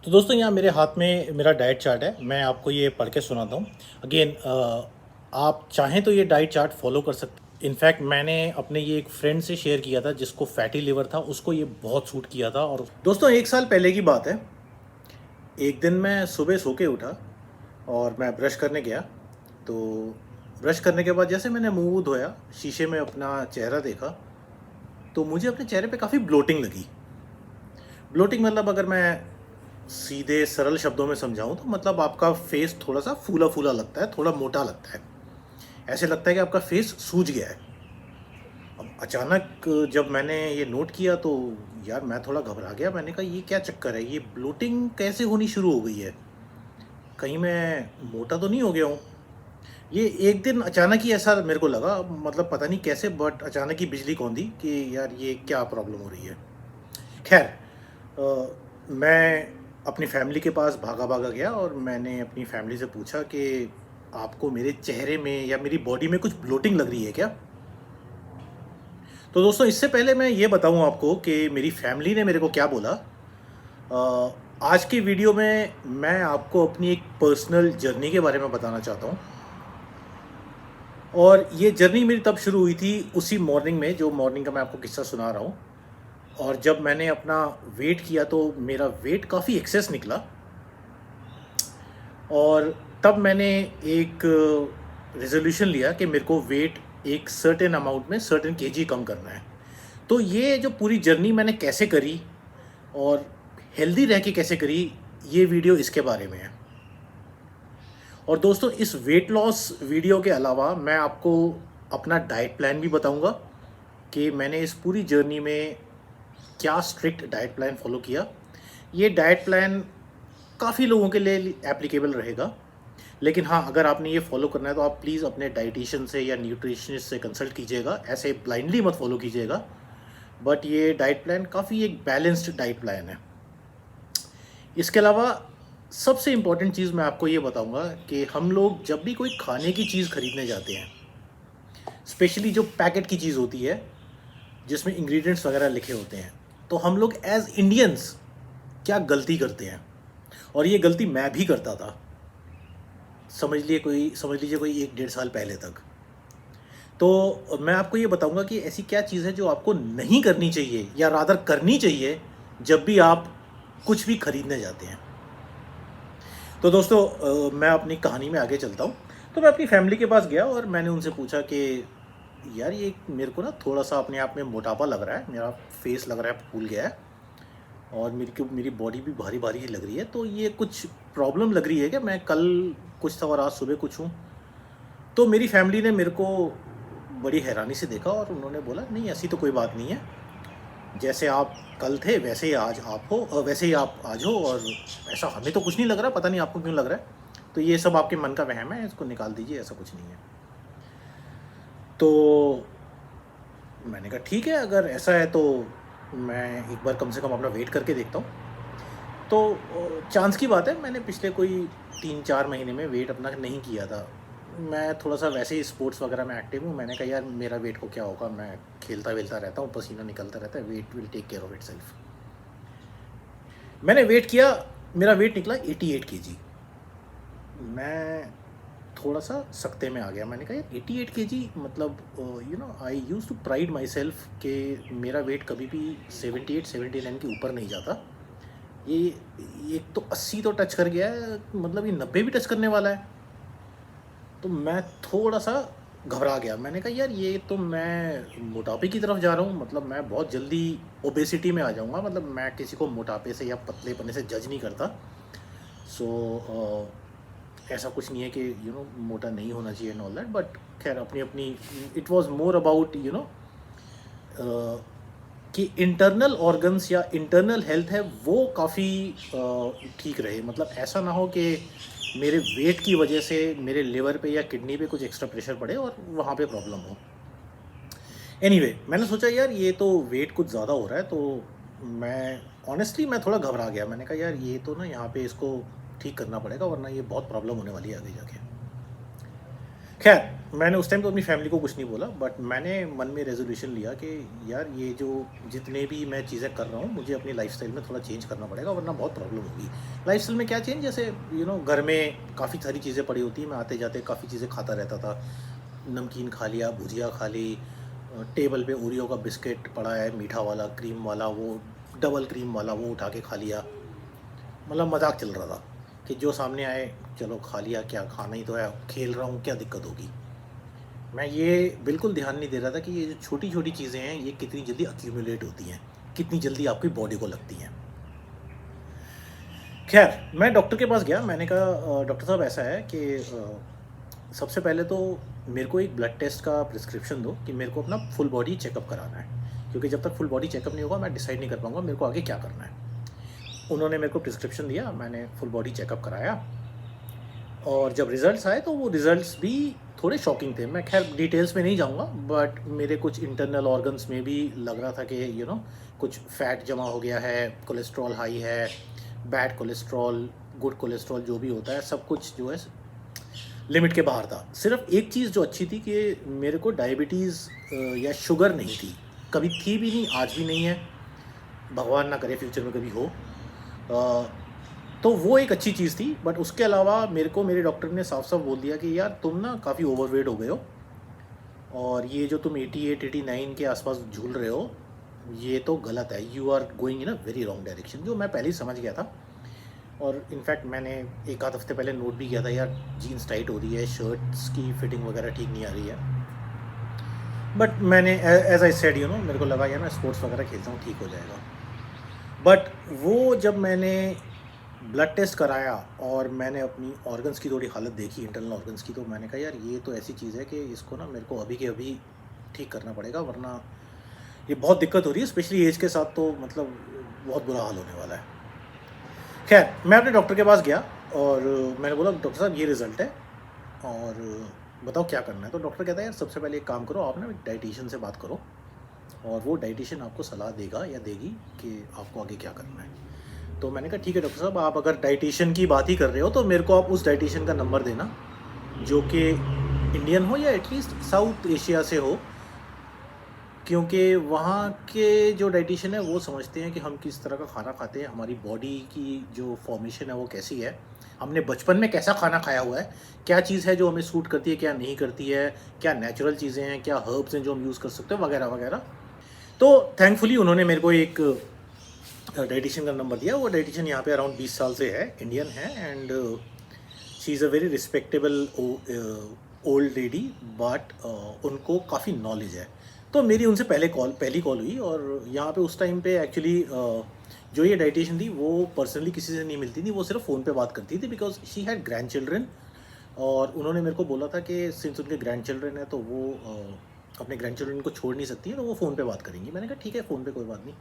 तो दोस्तों यहाँ मेरे हाथ में मेरा डाइट चार्ट है। मैं आपको ये पढ़ के सुनाता हूँ। अगेन आप चाहें तो ये डाइट चार्ट फॉलो कर सकते हैं। इनफैक्ट मैंने अपने ये एक फ्रेंड से शेयर किया था जिसको फैटी लिवर था, उसको ये बहुत सूट किया था। और दोस्तों 1 साल पहले की बात है। एक दिन मैं सुबह सो के उठा और मैं ब्रश करने गया। तो ब्रश करने के बाद जैसे मैंने मुंह धोया, शीशे में अपना चेहरा देखा, तो मुझे अपने चेहरे पे काफ़ी ब्लोटिंग लगी। ब्लोटिंग मतलब अगर मैं सीधे सरल शब्दों में समझाऊं तो मतलब आपका फेस थोड़ा सा फूला फूला लगता है, थोड़ा मोटा लगता है। ऐसे लगता है कि आपका फेस सूज गया है। अब अचानक जब मैंने ये नोट किया तो यार मैं थोड़ा घबरा गया। मैंने कहा ये क्या चक्कर है, ये ब्लोटिंग कैसे होनी शुरू हो गई है, कहीं मैं मोटा तो नहीं हो गया हूँ। ये एक दिन अचानक ही ऐसा मेरे को लगा, मतलब पता नहीं कैसे, बट अचानक ही बिजली कौंधी कि यार ये क्या प्रॉब्लम हो रही है। खैर मैं अपनी फैमिली के पास भागा भागा गया और मैंने अपनी फैमिली से पूछा कि आपको मेरे चेहरे में या मेरी बॉडी में कुछ ब्लोटिंग लग रही है क्या। तो दोस्तों इससे पहले मैं ये बताऊं आपको कि मेरी फैमिली ने मेरे को क्या बोला। आज की वीडियो में मैं आपको अपनी एक पर्सनल जर्नी के बारे में बताना चाहता हूं। और ये जर्नी मेरी तब शुरू हुई थी उसी मॉर्निंग में, जो मॉर्निंग का मैं आपको किस्सा सुना रहा हूँ। और जब मैंने अपना वेट किया तो मेरा वेट काफ़ी एक्सेस निकला। और तब मैंने एक रेजोल्यूशन लिया कि मेरे को वेट एक सर्टेन अमाउंट में, सर्टेन केजी कम करना है। तो ये जो पूरी जर्नी मैंने कैसे करी और हेल्दी रह के कैसे करी, ये वीडियो इसके बारे में है। और दोस्तों इस वेट लॉस वीडियो के अलावा मैं आपको अपना डाइट प्लान भी बताऊंगा कि मैंने इस पूरी जर्नी में क्या स्ट्रिक्ट डाइट प्लान फॉलो किया। ये डाइट प्लान काफ़ी लोगों के लिए एप्लीकेबल रहेगा, लेकिन हाँ, अगर आपने ये फॉलो करना है तो आप प्लीज़ अपने डाइटिशियन से या न्यूट्रिशनिस्ट से कंसल्ट कीजिएगा। ऐसे ब्लाइंडली मत फॉलो कीजिएगा। बट ये डाइट प्लान काफ़ी एक बैलेंस्ड डाइट प्लान है। इसके अलावा सबसे इम्पॉर्टेंट चीज़ मैं आपको ये बताऊंगा कि हम लोग जब भी कोई खाने की चीज़ खरीदने जाते हैं, स्पेशली जो पैकेट की चीज़ होती है जिसमें इंग्रेडिएंट्स वगैरह लिखे होते हैं, तो हम लोग एज इंडियंस क्या गलती करते हैं। और ये गलती मैं भी करता था, समझ लीजिए कोई 1 डेढ़ साल पहले तक। तो मैं आपको ये बताऊंगा कि ऐसी क्या चीज़ है जो आपको नहीं करनी चाहिए या रादर करनी चाहिए जब भी आप कुछ भी खरीदने जाते हैं। तो दोस्तों मैं अपनी कहानी में आगे चलता हूँ। तो मैं अपनी फैमिली के पास गया और मैंने उनसे पूछा कि यार ये मेरे को ना थोड़ा सा अपने आप में मोटापा लग रहा है, मेरा फेस लग रहा है फूल गया है और मेरी बॉडी भी भारी भारी लग रही है। तो ये कुछ प्रॉब्लम लग रही है कि मैं कल कुछ था और आज सुबह कुछ हूँ। तो मेरी फैमिली ने मेरे को बड़ी हैरानी से देखा और उन्होंने बोला नहीं ऐसी तो कोई बात नहीं है, जैसे आप कल थे वैसे ही आज आप हो, वैसे ही आप आज हो। और ऐसा हमें तो कुछ नहीं लग रहा, पता नहीं आपको क्यों लग रहा है। तो ये सब आपके मन का वहम है, इसको निकाल दीजिए, ऐसा कुछ नहीं है। तो मैंने कहा ठीक है, अगर ऐसा है तो मैं एक बार कम से कम अपना वेट करके देखता हूँ। तो चांस की बात है, मैंने पिछले कोई 3 4 महीने में वेट अपना नहीं किया था। मैं थोड़ा सा वैसे ही स्पोर्ट्स वगैरह में एक्टिव हूँ। मैंने कहा यार मेरा वेट को क्या होगा, मैं खेलता वेलता रहता हूँ, पसीना निकलता रहता है, weight will take care of itself. मैंने वेट किया, मेरा वेट निकला 88 kg। मैं थोड़ा सा सकते में आ गया। मैंने कहा यार 88 kg, मतलब I use to pride my self कि मेरा वेट कभी भी 78 79 के ऊपर नहीं जाता। ये एक तो 80 तो टच कर गया है, मतलब ये 90 भी टच करने वाला है। तो मैं थोड़ा सा घबरा गया। मैंने कहा यार ये तो मैं मोटापे की तरफ जा रहा हूँ, मतलब मैं बहुत जल्दी ओबेसिटी में आ जाऊँगा। मतलब मैं किसी को मोटापे से या पतलेपने से जज नहीं करता। सो ऐसा कुछ नहीं है कि मोटा नहीं होना चाहिए एंड ऑल दैट, बट खैर अपनी अपनी, इट वाज मोर अबाउट कि इंटरनल ऑर्गन्स या इंटरनल हेल्थ है वो काफ़ी ठीक रहे। मतलब ऐसा ना हो कि मेरे वेट की वजह से मेरे लिवर पे या किडनी पे कुछ एक्स्ट्रा प्रेशर पड़े और वहाँ पे प्रॉब्लम हो। एनीवे मैंने सोचा यार ये तो वेट कुछ ज़्यादा हो रहा है। तो मैं ऑनेस्टली मैं थोड़ा घबरा गया। मैंने कहा यार ये तो ना यहाँ पे इसको ठीक करना पड़ेगा, वरना ये बहुत प्रॉब्लम होने वाली है आगे जाके। खैर, मैंने उस टाइम तो अपनी फैमिली को कुछ नहीं बोला, बट मैंने मन में रेजोल्यूशन लिया कि यार ये जो जितने भी मैं चीज़ें कर रहा हूँ मुझे अपनी लाइफस्टाइल में थोड़ा चेंज करना पड़ेगा, वरना बहुत प्रॉब्लम होगी। लाइफस्टाइल में क्या चेंज, जैसे घर में काफ़ी सारी चीज़ें पड़ी होती हैं, मैं आते जाते काफ़ी चीज़ें खाता रहता था। नमकीन खा लिया, भुजिया खा ली, टेबल पे ओरियो का बिस्किट पड़ा है मीठा वाला, क्रीम वाला, वो डबल क्रीम वाला, वो उठा के खा लिया। मतलब मजाक चल रहा था कि जो सामने आए चलो खा लिया, क्या खाना ही तो है, खेल रहा हूँ, क्या दिक्कत होगी। मैं ये बिल्कुल ध्यान नहीं दे रहा था कि ये जो छोटी छोटी चीज़ें हैं ये कितनी जल्दी अक्यूमुलेट होती हैं, कितनी जल्दी आपकी बॉडी को लगती हैं। खैर, मैं डॉक्टर के पास गया, मैंने कहा डॉक्टर साहब ऐसा है कि सबसे पहले तो मेरे को एक ब्लड टेस्ट का प्रिस्क्रिप्शन दो कि मेरे को अपना फुल बॉडी चेकअप कराना है, क्योंकि जब तक फुल बॉडी चेकअप नहीं होगा मैं डिसाइड नहीं कर पाऊंगा मेरे को आगे क्या करना है। उन्होंने मेरे को प्रिस्क्रिप्शन दिया, मैंने फुल बॉडी चेकअप कराया, और जब रिज़ल्ट्स आए तो वो रिज़ल्ट्स भी थोड़े शॉकिंग थे। मैं खैर डिटेल्स में नहीं जाऊंगा, बट मेरे कुछ इंटरनल ऑर्गन्स में भी लग रहा था कि कुछ फैट जमा हो गया है, कोलेस्ट्रॉल हाई है, बैड कोलेस्ट्रॉल, गुड कोलेस्ट्रॉल जो भी होता है सब कुछ जो है लिमिट के बाहर था। सिर्फ एक चीज़ जो अच्छी थी कि मेरे को डायबिटीज़ या शुगर नहीं थी, कभी थी भी नहीं, आज भी नहीं है, भगवान ना करे फ्यूचर में कभी हो। तो वो एक अच्छी चीज़ थी। बट उसके अलावा मेरे को मेरे डॉक्टर ने साफ साफ बोल दिया कि यार तुम ना काफ़ी ओवरवेट हो गए हो, और ये जो तुम 88 89 के आसपास झूल रहे हो ये तो गलत है, you are going in a very wrong direction, जो मैं पहले ही समझ गया था। और इनफैक्ट मैंने एक आध हफ्ते पहले नोट भी किया था, यार जीन्स टाइट हो रही है, शर्ट्स की फिटिंग वगैरह ठीक नहीं आ रही है। बट मैंने एज आई सेड मेरे को लगा यार मैं स्पोर्ट्स वगैरह खेलता हूँ, ठीक हो जाएगा। बट वो जब मैंने ब्लड टेस्ट कराया और मैंने अपनी ऑर्गन्स की थोड़ी हालत देखी, इंटरनल ऑर्गन्स की, तो मैंने कहा यार ये तो ऐसी चीज़ है कि इसको ना मेरे को अभी के अभी ठीक करना पड़ेगा, वरना ये बहुत दिक्कत हो रही है, स्पेशली एज के साथ तो मतलब बहुत बुरा हाल होने वाला है। खैर, मैं अपने डॉक्टर के पास गया और मैंने बोला डॉक्टर साहब ये रिज़ल्ट है और बताओ क्या करना है। तो डॉक्टर कहता है यार सबसे पहले एक काम करो, आप ना एक डाइटिशियन से बात करो और वो डाइटिशियन आपको सलाह देगा या देगी कि आपको आगे क्या करना है। तो मैंने कहा ठीक है डॉक्टर साहब, आप अगर डाइटिशियन की बात ही कर रहे हो तो मेरे को आप उस डाइटिशियन का नंबर देना जो कि इंडियन हो या एटलीस्ट साउथ एशिया से हो, क्योंकि वहाँ के जो डाइटिशियन है वो समझते हैं कि हम किस तरह का खाना खाते हैं, हमारी बॉडी की जो फॉर्मेशन है वो कैसी है, हमने बचपन में कैसा खाना खाया हुआ है, क्या चीज़ है जो हमें सूट करती है, क्या नहीं करती है, क्या नेचुरल चीज़ें हैं, क्या हर्ब्स हैं जो हम यूज़ कर सकते हैं, वगैरह वगैरह। तो थैंकफुली उन्होंने मेरे को एक डाइटिशियन का नंबर दिया। वो डाइटिशियन यहाँ पे अराउंड 20 साल से है, इंडियन है, and she is a very respectable old lady, but उनको काफ़ी नॉलेज है। तो मेरी उनसे पहली कॉल हुई, और यहाँ पे उस टाइम पे एक्चुअली जो ये डाइटिशियन थी वो पर्सनली किसी से नहीं मिलती थी, वो सिर्फ फ़ोन पे बात करती थी, because she had grand children. और उन्होंने मेरे को बोला था कि सिंस उनके ग्रैंड चिल्ड्रन है तो वो अपने ग्रैंड चिल्ड्रन को छोड़ नहीं सकती है, तो वो फ़ोन पे बात करेंगी। मैंने कहा ठीक है, फ़ोन पे कोई बात नहीं।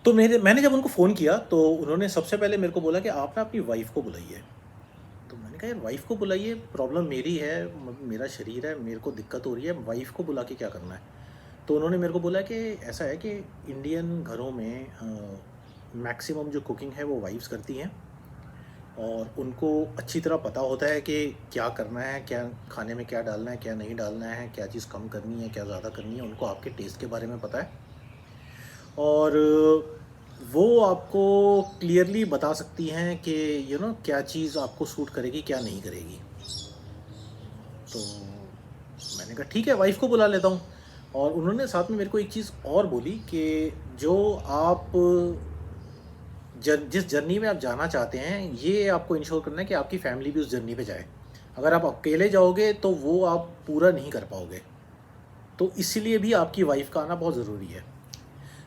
तो मैंने जब उनको फ़ोन किया तो उन्होंने सबसे पहले मेरे को बोला कि आप ना अपनी वाइफ को बुलाइए। तो मैंने कहा यार वाइफ को बुलाइए, प्रॉब्लम मेरी है, मेरा शरीर है, मेरे को दिक्कत हो रही है, वाइफ को बुला के क्या करना है। तो उन्होंने मेरे को बोला कि ऐसा है कि इंडियन घरों में मैक्सिमम जो कुकिंग है वो वाइफ्स करती हैं, और उनको अच्छी तरह पता होता है कि क्या करना है, क्या खाने में क्या डालना है, क्या नहीं डालना है, क्या चीज़ कम करनी है, क्या ज़्यादा करनी है, उनको आपके टेस्ट के बारे में पता है, और वो आपको क्लियरली बता सकती हैं कि क्या चीज़ आपको सूट करेगी, क्या नहीं करेगी। तो मैंने कहा ठीक है, वाइफ को बुला लेता हूँ। और उन्होंने साथ में मेरे को एक चीज़ और बोली कि जो आप जिस जर्नी में आप जाना चाहते हैं ये आपको इंश्योर करना है कि आपकी फैमिली भी उस जर्नी पे जाए। अगर आप अकेले जाओगे तो वो आप पूरा नहीं कर पाओगे, तो इसीलिए भी आपकी वाइफ का आना बहुत ज़रूरी है।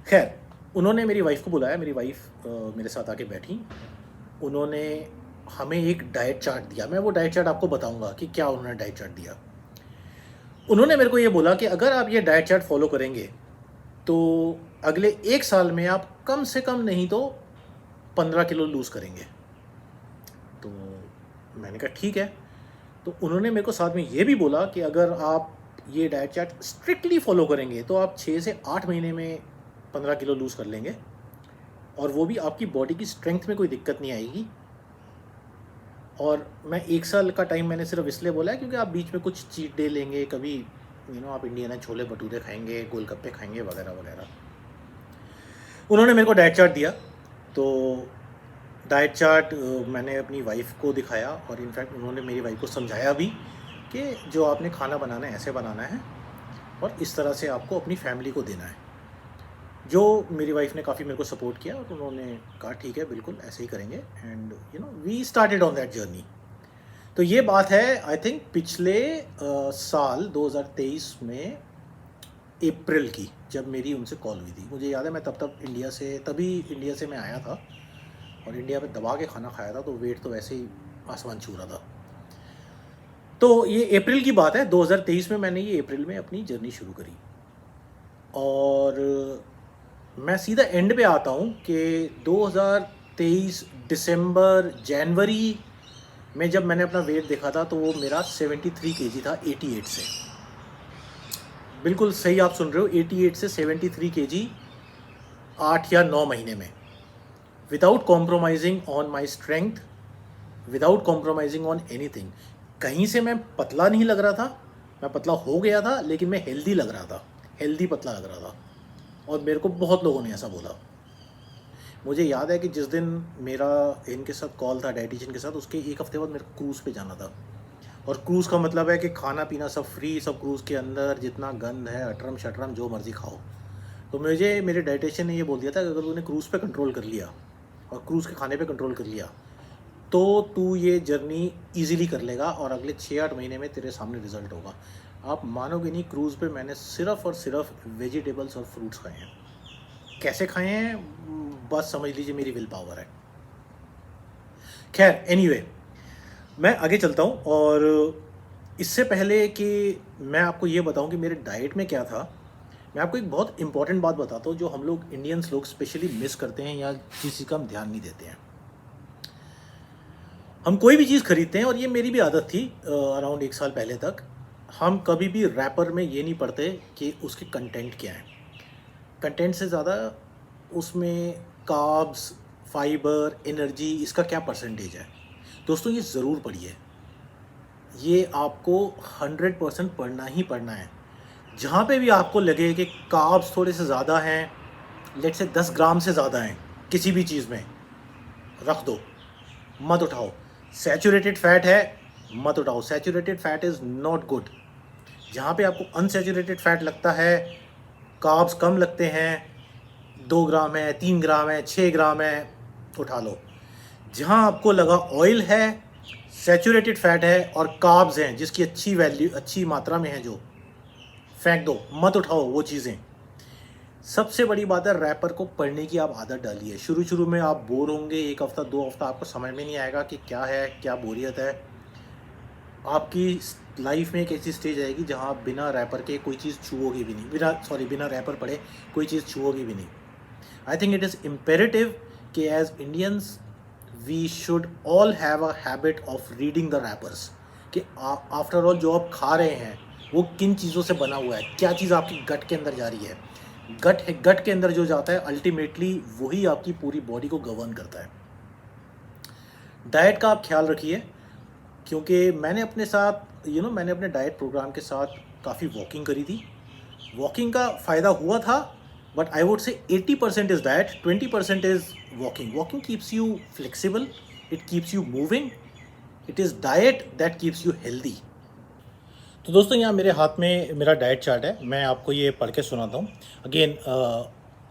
खैर, उन्होंने मेरी वाइफ को बुलाया, मेरी वाइफ मेरे साथ आके बैठी, उन्होंने हमें एक डाइट चार्ट दिया। मैं वो डाइट चार्ट आपको बताऊंगा कि क्या उन्होंने डाइट चार्ट दिया। उन्होंने मेरे को ये बोला कि अगर आप ये डाइट चार्ट फॉलो करेंगे तो अगले 1 साल में आप कम से कम नहीं तो 15 किलो लूज़ करेंगे। तो मैंने कहा ठीक है। तो उन्होंने मेरे को साथ में ये भी बोला कि अगर आप ये डाइट चार्ट स्ट्रिक्टली फॉलो करेंगे तो आप 6 से 8 महीने में 15 किलो लूज़ कर लेंगे, और वो भी आपकी बॉडी की स्ट्रेंथ में कोई दिक्कत नहीं आएगी। और मैं 1 साल का टाइम मैंने सिर्फ इसलिए बोला है क्योंकि आप बीच में कुछ चीट डे लेंगे, कभी आप इंडियन है छोले भटूरे खाएंगे, गोलगप्पे खाएंगे वगैरह वगैरह। उन्होंने मेरे को डाइट चार्ट दिया, तो डाइट चार्ट मैंने अपनी वाइफ को दिखाया, और इनफैक्ट उन्होंने मेरी वाइफ को समझाया भी कि जो आपने खाना बनाना है ऐसे बनाना है और इस तरह से आपको अपनी फैमिली को देना है। जो मेरी वाइफ ने काफ़ी मेरे को सपोर्ट किया और उन्होंने कहा ठीक है बिल्कुल ऐसे ही करेंगे, and we started on that journey. तो ये बात है आई थिंक पिछले साल 2023 में अप्रैल की, जब मेरी उनसे कॉल हुई थी। मुझे याद है मैं तभी इंडिया से मैं आया था और इंडिया में दबा के खाना खाया था, तो वेट तो वैसे ही आसमान छू रहा था। तो ये अप्रैल की बात है, 2023 में मैंने ये अप्रैल में अपनी जर्नी शुरू करी। और मैं सीधा एंड पे आता हूँ कि 2023 दिसंबर जनवरी में जब मैंने अपना वेट देखा था तो वो मेरा 73 केजी था 88 से। बिल्कुल सही आप सुन रहे हो, 88 से 73 केजी 8 या 9 महीने में, without compromising on my strength, without compromising on anything. कहीं से मैं पतला नहीं लग रहा था, मैं पतला हो गया था लेकिन मैं हेल्दी लग रहा था, हेल्दी पतला लग रहा था। और मेरे को बहुत लोगों ने ऐसा बोला। मुझे याद है कि जिस दिन मेरा इनके साथ कॉल था डाइटिशियन के साथ, उसके एक हफ्ते बाद मेरे को क्रूज़ पे जाना था। और क्रूज़ का मतलब है कि खाना पीना सब फ्री, सब क्रूज़ के अंदर, जितना गंद है अटरम शटरम जो मर्ज़ी खाओ। तो मुझे मेरे डाइटिशियन ने ये बोल दिया था कि अगर तूने क्रूज़ पे कंट्रोल कर लिया और क्रूज़ के खाने पे कंट्रोल कर लिया तो तू ये जर्नी ईज़िली कर लेगा और अगले 6-8 महीने में तेरे सामने रिज़ल्ट होगा। आप मानोगे नहीं, क्रूज़ पे मैंने सिर्फ़ और सिर्फ वेजिटेबल्स और फ्रूट्स खाए हैं। कैसे खाए हैं बस समझ लीजिए मेरी विल पावर है। खैर एनीवे, मैं आगे चलता हूँ। और इससे पहले कि मैं आपको ये बताऊँ कि मेरे डाइट में क्या था, मैं आपको एक बहुत इंपॉर्टेंट बात बताता हूँ जो हम लोग इंडियंस लोग स्पेशली मिस करते हैं या किसी का हम ध्यान नहीं देते हैं। हम कोई भी चीज़ खरीदते हैं, और ये मेरी भी आदत थी अराउंड 1 साल पहले तक, हम कभी भी रैपर में ये नहीं पढ़ते कि उसके कंटेंट क्या है। कंटेंट से ज़्यादा उसमें कार्ब्स, फाइबर, एनर्जी, इसका क्या परसेंटेज है। दोस्तों ये ज़रूर पढ़िए, ये आपको 100% पढ़ना ही पढ़ना है। जहाँ पे भी आपको लगे कि कार्ब्स थोड़े से ज़्यादा हैं, लेट से 10 ग्राम से ज़्यादा हैं किसी भी चीज़ में, रख दो, मत उठाओ। सैचुरेटेड फैट है, मत उठाओ, saturated fat is not good. जहाँ पे आपको अनसैचुरेटेड फैट लगता है, कार्ब्स कम लगते हैं, 2 ग्राम है, 3 ग्राम है, 6 ग्राम है, उठा लो। जहाँ आपको लगा ऑयल है, सैचुरेटेड फैट है और कार्ब्स हैं जिसकी अच्छी वैल्यू, अच्छी मात्रा में है, जो फेंक दो, मत उठाओ वो चीज़ें। सबसे बड़ी बात है, रैपर को पढ़ने की आप आदत डालिए। शुरू में आप बोर होंगे, 1 हफ्ता 2 हफ्ता आपको समझ में नहीं आएगा कि क्या है, क्या बोरियत है। आपकी लाइफ में एक ऐसी स्टेज आएगी जहां आप बिना रैपर के कोई चीज़ छुओगे भी नहीं, बिना रैपर पढ़े कोई चीज़ छुओगे भी नहीं। I think it is imperative कि as Indians we should all have a habit of reading the wrappers, कि आफ्टर ऑल जो आप खा रहे हैं वो किन चीज़ों से बना हुआ है, क्या चीज़ आपकी गट के अंदर जा रही है। गट के अंदर जो जाता है अल्टीमेटली वही आपकी पूरी बॉडी को गवर्न करता है। डाइट का आप ख्याल रखिए, क्योंकि मैंने अपने साथ मैंने अपने डाइट प्रोग्राम के साथ काफ़ी वॉकिंग करी थी। वॉकिंग का फ़ायदा हुआ था, बट आई वुड से 80% is diet, 20% is walking. Walking keeps you flexible, it keeps you moving, it is diet that keeps you healthy. तो दोस्तों यहाँ मेरे हाथ में मेरा डाइट चार्ट है, मैं आपको ये पढ़ के सुनाता हूँ। अगेन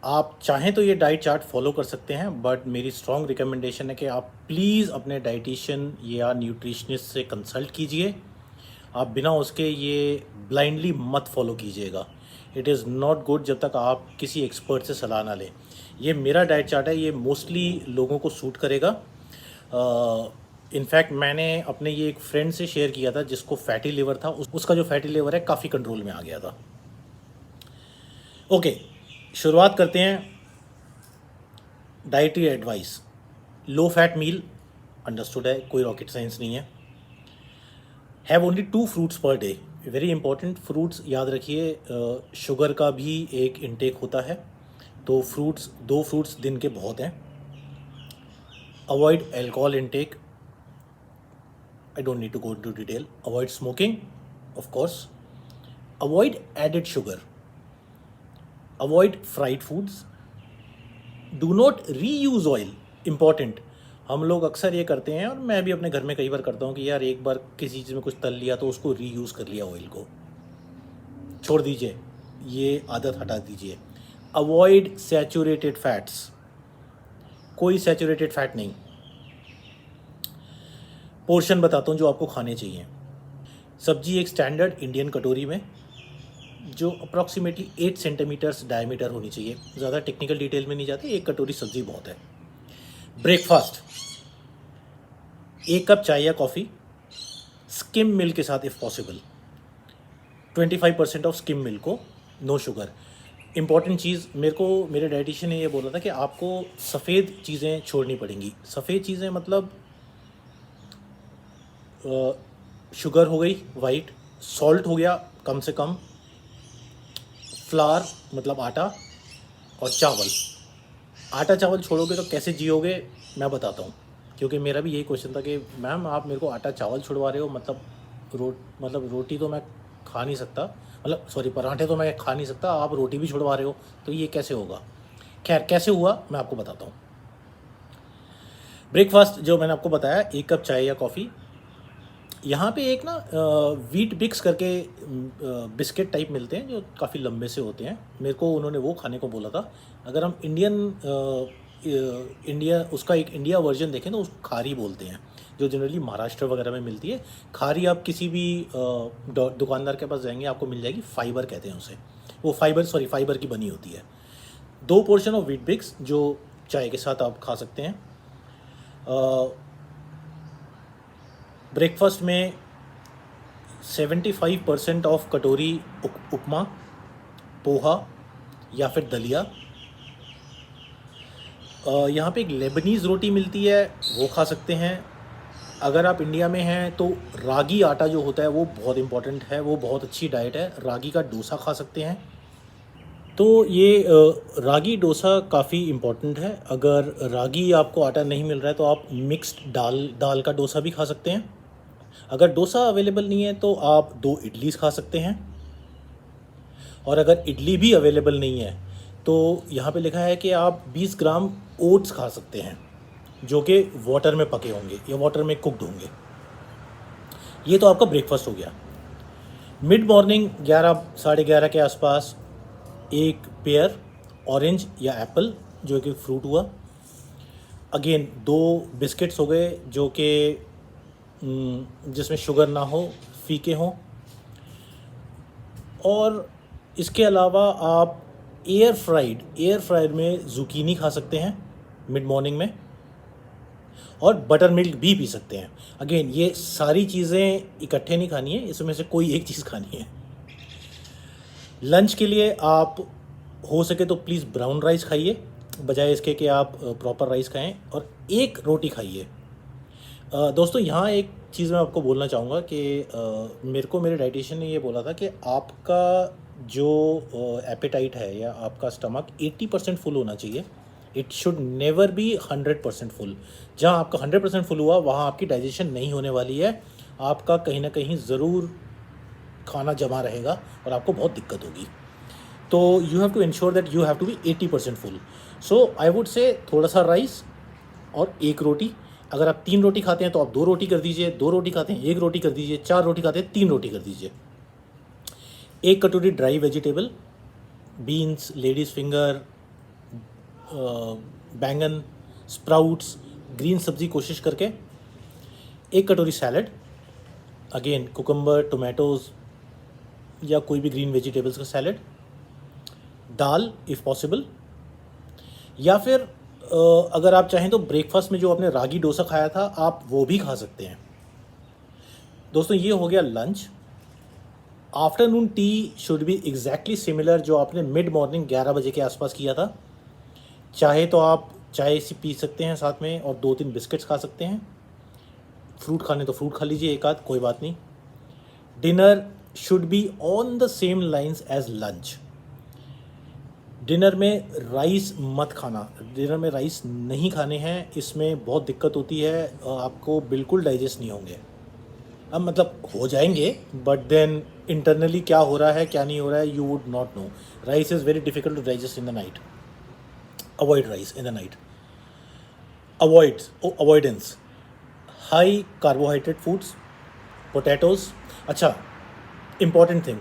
आप चाहें तो ये डाइट चार्ट फॉलो कर सकते हैं, बट मेरी स्ट्रॉन्ग रिकमेंडेशन है कि आप प्लीज़ अपने डाइटिशियन या न्यूट्रिशनिस्ट से कंसल्ट कीजिए। आप बिना उसके ये ब्लाइंडली मत फॉलो कीजिएगा। इट इज़ नॉट गुड जब तक आप किसी एक्सपर्ट से सलाह ना लें। ये मेरा डाइट चार्ट है, ये मोस्टली लोगों को सूट करेगा। इनफैक्ट मैंने अपने ये एक फ्रेंड से शेयर किया था जिसको फैटी लिवर था, उसका जो फैटी लिवर है काफ़ी कंट्रोल में आ गया था। ओके, शुरुआत करते हैं। डाइटरी एडवाइस, लो फैट मील, अंडरस्टूड है, कोई रॉकेट साइंस नहीं है। Have only 2 fruits per day, very important. Fruits याद रखिए, शुगर का भी एक इनटेक होता है, तो 2 फ्रूट्स दिन के बहुत हैं। Avoid alcohol intake, I don't need to go into detail. Avoid smoking, of course. Avoid added sugar. Avoid fried foods. Do not reuse oil. Important. हम लोग अक्सर ये करते हैं, और मैं भी अपने घर में कई बार करता हूँ कि यार एक बार किसी चीज़ में कुछ तल लिया तो उसको रीयूज़ कर लिया ऑयल को। छोड़ दीजिए, ये आदत हटा दीजिए। Avoid saturated fats. कोई सैचुरेटेड फैट नहीं। पोर्शन बताता हूँ जो आपको खाने चाहिए। सब्जी एक स्टैंडर्ड इंडियन कटोरी में, जो अप्रॉक्सीमेटली 8 सेंटीमीटर्स डायमीटर होनी चाहिए। ज़्यादा टेक्निकल डिटेल में नहीं जाते, एक कटोरी सब्जी बहुत है। ब्रेकफास्ट, 1 कप चाय या कॉफ़ी, स्किम मिल्क के साथ if possible. 25% of skim milk को, नो शुगर। इम्पॉर्टेंट चीज़, मेरे डाइटिशियन ने ये बोला था कि आपको सफ़ेद चीज़ें छोड़नी पड़ेंगी। सफ़ेद चीज़ें मतलब शुगर हो गई वाइट, सॉल्ट हो गया कम से कम, फ्लावर मतलब आटा, और चावल। आटा चावल छोड़ोगे तो कैसे जियोगे, मैं बताता हूँ। क्योंकि मेरा भी यही क्वेश्चन था कि मैम आप मेरे को आटा चावल छुड़वा रहे हो, मतलब रोटी तो मैं खा नहीं सकता, मतलब सॉरी पराठे तो मैं खा नहीं सकता, आप रोटी भी छुड़वा रहे हो, तो ये कैसे होगा। खैर कैसे हुआ मैं आपको बताता हूँ। ब्रेकफास्ट जो मैंने आपको बताया, 1 कप चाय या कॉफ़ी। यहाँ पे एक ना वीट बिक्स करके बिस्किट टाइप मिलते हैं जो काफ़ी लंबे से होते हैं, मेरे को उन्होंने वो खाने को बोला था। अगर हम उसका एक इंडिया वर्जन देखें तो उसको खारी बोलते हैं, जो जनरली महाराष्ट्र वगैरह में मिलती है। खारी आप किसी भी दुकानदार के पास जाएंगे आपको मिल जाएगी, फाइबर कहते हैं उसे। वो फाइबर की बनी होती है। 2 पोर्शन ऑफ वीट बिक्स जो चाय के साथ आप खा सकते हैं। ब्रेकफास्ट में 75% ऑफ कटोरी उपमा, पोहा या फिर दलिया। यहाँ पे एक लेबनीज़ रोटी मिलती है, वो खा सकते हैं। अगर आप इंडिया में हैं तो रागी आटा जो होता है वो बहुत इम्पॉर्टेंट है, वो बहुत अच्छी डाइट है। रागी का डोसा खा सकते हैं। तो ये रागी डोसा काफ़ी इम्पॉर्टेंट है। अगर रागी आपको आटा नहीं मिल रहा है तो आप मिक्स्ड दाल का डोसा भी खा सकते हैं। अगर डोसा अवेलेबल नहीं है तो आप 2 इडलीज खा सकते हैं। और अगर इडली भी अवेलेबल नहीं है तो यहाँ पे लिखा है कि आप 20 ग्राम ओट्स खा सकते हैं, जो कि वाटर में पके होंगे या वाटर में कुकड होंगे। ये तो आपका ब्रेकफास्ट हो गया। मिड मॉर्निंग 11 साढ़े 11 के आसपास एक पेयर ऑरेंज या एप्पल, जो कि फ्रूट हुआ। अगेन 2 बिस्किट्स हो गए जो कि जिसमें शुगर ना हो, फीके हों। और इसके अलावा आप एयर फ्राइड में ज़ुकीनी खा सकते हैं मिड मॉर्निंग में, और बटर मिल्क भी पी सकते हैं। अगेन ये सारी चीज़ें इकट्ठे नहीं खानी है, इसमें से कोई एक चीज़ खानी है। लंच के लिए आप हो सके तो प्लीज़ ब्राउन राइस खाइए, बजाय इसके कि आप प्रॉपर राइस खाएं, और 1 रोटी खाइए। दोस्तों यहाँ एक चीज़ मैं आपको बोलना चाहूँगा कि मेरे डाइटिशियन ने ये बोला था कि आपका जो एपेटाइट है या आपका स्टमक 80% फुल होना चाहिए। It should never be 100% full. जहाँ आपका 100% फुल हुआ वहाँ आपकी डाइजेशन नहीं होने वाली है, आपका कहीं ना कहीं ज़रूर खाना जमा रहेगा और आपको बहुत दिक्कत होगी। तो you have to ensure that you have to be 80% full. So I would say थोड़ा सा राइस और 1 रोटी। अगर आप 3 रोटी खाते हैं तो आप 2 रोटी कर दीजिए, 2 रोटी खाते हैं 1 रोटी कर दीजिए, 4 रोटी खाते हैं 3 रोटी कर दीजिए। 1 कटोरी dry vegetable, beans, ladies finger, बैंगन, स्प्राउट्स, ग्रीन सब्जी कोशिश करके। 1 कटोरी सैलड, अगेन कुकम्बर, टोमेटोज़ या कोई भी ग्रीन वेजिटेबल्स का सैलड। दाल इफ़ पॉसिबल, या फिर अगर आप चाहें तो ब्रेकफास्ट में जो आपने रागी डोसा खाया था आप वो भी खा सकते हैं। दोस्तों ये हो गया lunch. Afternoon T should be exactly similar जो आपने मिड मॉर्निंग 11 बजे के आसपास किया था। चाहे तो आप चाय से पी सकते हैं साथ में, और 2-3 बिस्किट्स खा सकते हैं। फ्रूट खाने तो फ्रूट खा लीजिए 1 आध, कोई बात नहीं। Dinner should be on the same lines as lunch. Dinner में राइस मत खाना, डिनर में राइस नहीं खाने हैं, इसमें बहुत दिक्कत होती है, आपको बिल्कुल डाइजेस्ट नहीं होंगे। अब मतलब हो जाएंगे, बट देन इंटरनली क्या हो रहा है क्या नहीं हो रहा है, you would not know. Rice is very difficult to digest in the night. Avoid rice in the night. Avoidance. High carbohydrate foods, potatoes. अच्छा, इम्पॉर्टेंट थिंग,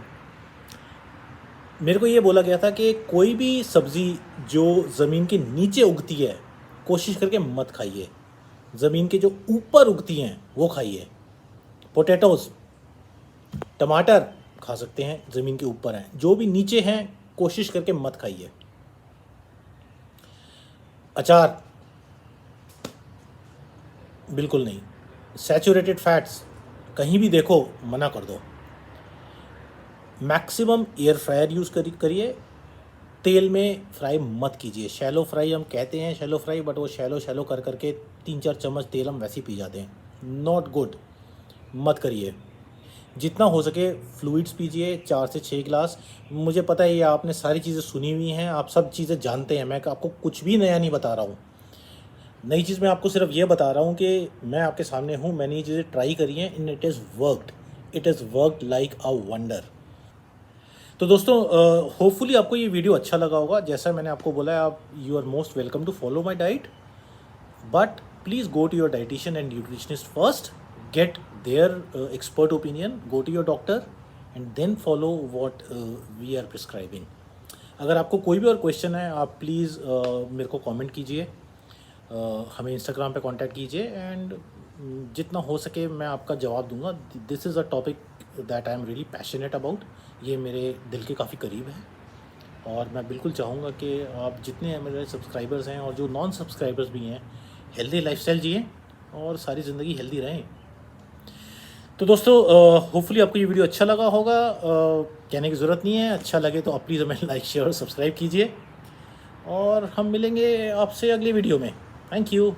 मेरे को ये बोला गया था कि कोई भी सब्ज़ी जो ज़मीन के नीचे उगती है कोशिश करके मत खाइए. ज़मीन के जो ऊपर उगती हैं वो खाइए. पोटैटोज़, टमाटर खा सकते हैं, ज़मीन के ऊपर हैं. जो भी नीचे हैं कोशिश करके मत खाइए. अचार बिल्कुल नहीं. सैचुरेटेड फैट्स कहीं भी देखो मना कर दो. मैक्सिमम एयर फ्रायर यूज़ करिए. तेल में फ्राई मत कीजिए. शैलो फ्राई हम कहते हैं, शैलो फ्राई, बट वो शैलो शैलो कर करके 3-4 चम्मच तेल हम वैसे ही पी जाते हैं. नॉट गुड, मत करिए. जितना हो सके फ्लूइड्स पीजिए, 4 से 6 गिलास. मुझे पता है ये आपने सारी चीज़ें सुनी हुई हैं, आप सब चीज़ें जानते हैं, मैं आपको कुछ भी नया नहीं बता रहा हूँ. नई चीज़ मैं आपको सिर्फ ये बता रहा हूँ कि मैं आपके सामने हूँ, मैंने ये चीज़ें ट्राई करी हैं, in it is worked like a wonder. तो दोस्तों, होपफुली आपको ये वीडियो अच्छा लगा होगा. जैसा मैंने आपको बोला है, आप you are most welcome to follow my diet, but please go to your dietitian and nutritionist first, get their expert opinion, go to your doctor and then follow what we are prescribing. अगर आपको कोई भी और question है, आप please मेरे को comment कीजिए, हमें इंस्टाग्राम पे कांटेक्ट कीजिए, एंड जितना हो सके मैं आपका जवाब दूंगा. This is a topic that I am really passionate about. ये मेरे दिल के काफ़ी करीब है और मैं बिल्कुल चाहूँगा कि आप जितने मेरे सब्सक्राइबर्स हैं और जो नॉन सब्सक्राइबर्स भी हैं, हेल्दी लाइफस्टाइल जिए और सारी ज़िंदगी हेल्दी रहें. तो दोस्तों, होपफुली आपको ये वीडियो अच्छा लगा होगा. कहने की ज़रूरत नहीं है, अच्छा लगे तो आप प्लीज़ हमें लाइक शेयर और सब्सक्राइब कीजिए और हम मिलेंगे आपसे अगले वीडियो में. Thank you.